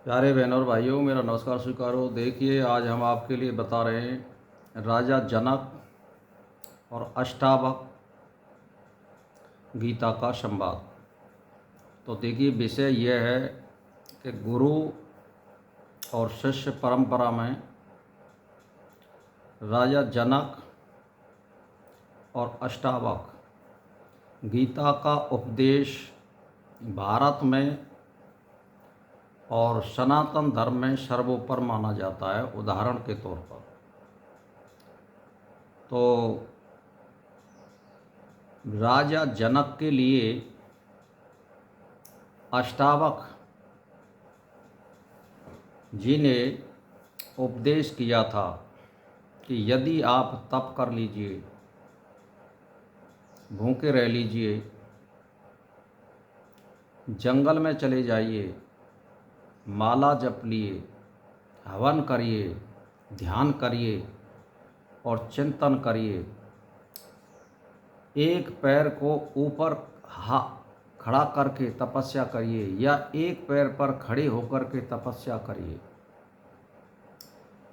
प्यारे बहनों और भाइयों, मेरा नमस्कार स्वीकारो। देखिए, आज हम आपके लिए बता रहे हैं राजा जनक और अष्टावक्र गीता का संवाद। तो देखिए, विषय यह है कि गुरु और शिष्य परंपरा में राजा जनक और अष्टावक्र गीता का उपदेश भारत में और सनातन धर्म में सर्वोपरि माना जाता है। उदाहरण के तौर पर तो राजा जनक के लिए अष्टावक्र जी ने उपदेश किया था कि यदि आप तप कर लीजिए, भूखे रह लीजिए, जंगल में चले जाइए, माला जप लिए, हवन करिए, ध्यान करिए और चिंतन करिए, एक पैर को ऊपर खड़ा करके तपस्या करिए या एक पैर पर खड़े होकर के तपस्या करिए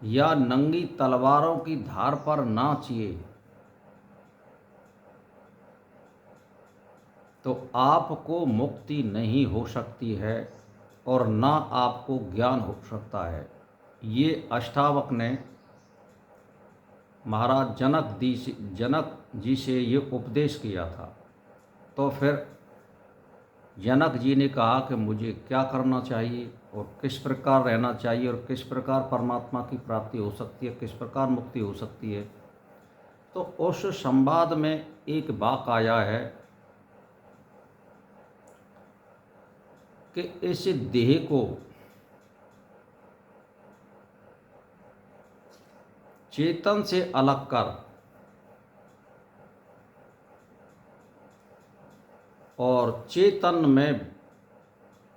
या नंगी तलवारों की धार पर नाचिए, तो आपको मुक्ति नहीं हो सकती है और ना आपको ज्ञान हो सकता है। ये अष्टावक्र ने महाराज जनक जी से ये उपदेश किया था। तो फिर जनक जी ने कहा कि मुझे क्या करना चाहिए और किस प्रकार रहना चाहिए और किस प्रकार परमात्मा की प्राप्ति हो सकती है, किस प्रकार मुक्ति हो सकती है। तो उस संवाद में एक वाक्य आया है कि इस देह को चेतन से अलग कर और चेतन में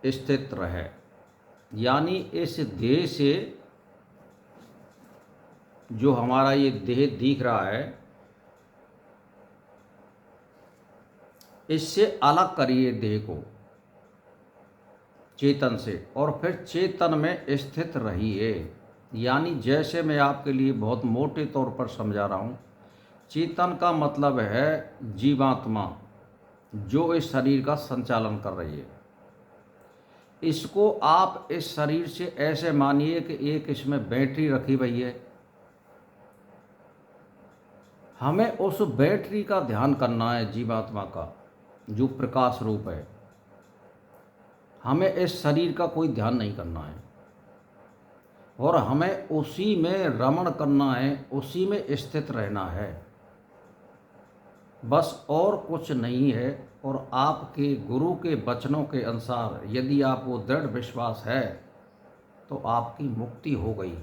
स्थित रहे, यानी इस देह से जो हमारा ये देह दिख रहा है, इससे अलग करिए देह को चेतन से और फिर चेतन में स्थित रहिए। यानी जैसे मैं आपके लिए बहुत मोटे तौर पर समझा रहा हूँ, चेतन का मतलब है जीवात्मा जो इस शरीर का संचालन कर रही है। इसको आप इस शरीर से ऐसे मानिए कि एक इसमें बैटरी रखी हुई है। हमें उस बैटरी का ध्यान करना है, जीवात्मा का जो प्रकाश रूप है। हमें इस शरीर का कोई ध्यान नहीं करना है और हमें उसी में रमण करना है, उसी में स्थित रहना है, बस और कुछ नहीं है। और आपके गुरु के वचनों के अनुसार यदि आपको दृढ़ विश्वास है तो आपकी मुक्ति हो गई।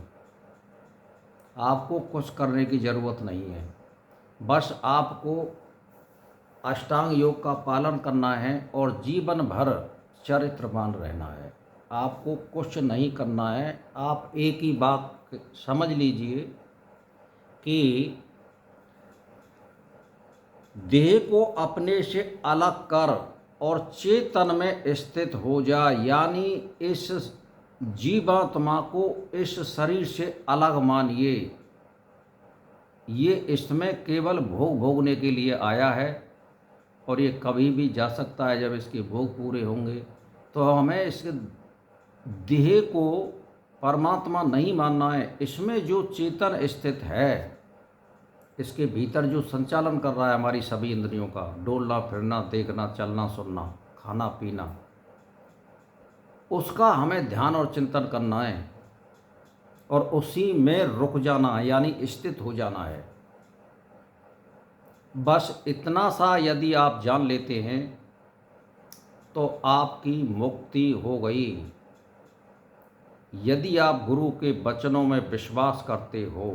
आपको कुछ करने की ज़रूरत नहीं है, बस आपको अष्टांग योग का पालन करना है और जीवन भर चरित्रवान रहना है। आपको कुछ नहीं करना है। आप एक ही बात समझ लीजिए कि देह को अपने से अलग कर और चेतन में स्थित हो जा, यानी इस जीवात्मा को इस शरीर से अलग मानिए। ये इसमें केवल भोग भोगने के लिए आया है और ये कभी भी जा सकता है जब इसके भोग पूरे होंगे। तो हमें इस देह को परमात्मा नहीं मानना है। इसमें जो चेतन स्थित है, इसके भीतर जो संचालन कर रहा है हमारी सभी इंद्रियों का, डोलना फिरना, देखना, चलना, सुनना, खाना पीना, उसका हमें ध्यान और चिंतन करना है और उसी में रुक जाना है, यानी स्थित हो जाना है। बस इतना सा यदि आप जान लेते हैं तो आपकी मुक्ति हो गई। यदि आप गुरु के वचनों में विश्वास करते हो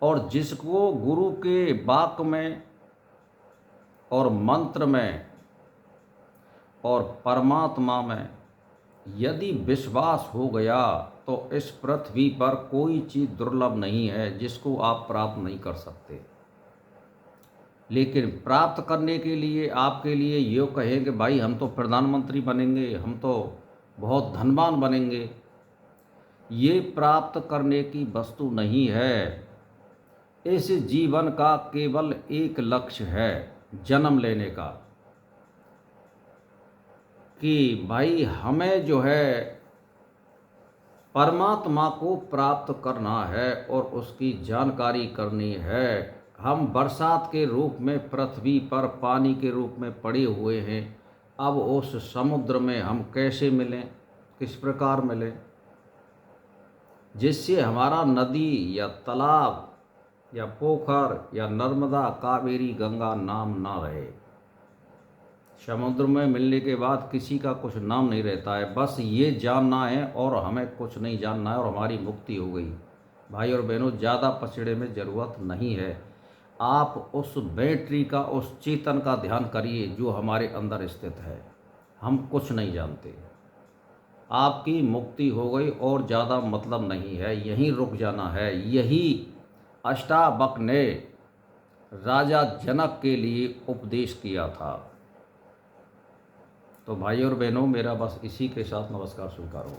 और जिसको गुरु के वाक्य में और मंत्र में और परमात्मा में यदि विश्वास हो गया तो इस पृथ्वी पर कोई चीज़ दुर्लभ नहीं है जिसको आप प्राप्त नहीं कर सकते। लेकिन प्राप्त करने के लिए आपके लिए ये कहें कि भाई हम तो प्रधानमंत्री बनेंगे, हम तो बहुत धनवान बनेंगे। ये प्राप्त करने की वस्तु नहीं है। इस जीवन का केवल एक लक्ष्य है, जन्म लेने का, कि भाई हमें जो है परमात्मा को प्राप्त करना है और उसकी जानकारी करनी है। हम बरसात के रूप में पृथ्वी पर पानी के रूप में पड़े हुए हैं। अब उस समुद्र में हम कैसे मिलें, किस प्रकार मिलें, जिससे हमारा नदी या तालाब या पोखर या नर्मदा, कावेरी, गंगा नाम ना रहे। समुद्र में मिलने के बाद किसी का कुछ नाम नहीं रहता है। बस ये जानना है और हमें कुछ नहीं जानना है और हमारी मुक्ति हो गई। भाई और बहनों, ज़्यादा पछड़े में ज़रूरत नहीं है। आप उस बैटरी का, उस चेतन का ध्यान करिए जो हमारे अंदर स्थित है। हम कुछ नहीं जानते। आपकी मुक्ति हो गई और ज़्यादा मतलब नहीं है, यहीं रुक जाना है। यही अष्टावक्र ने राजा जनक के लिए उपदेश किया था। तो भाई और बहनों, मेरा बस इसी के साथ नमस्कार स्वीकार हो।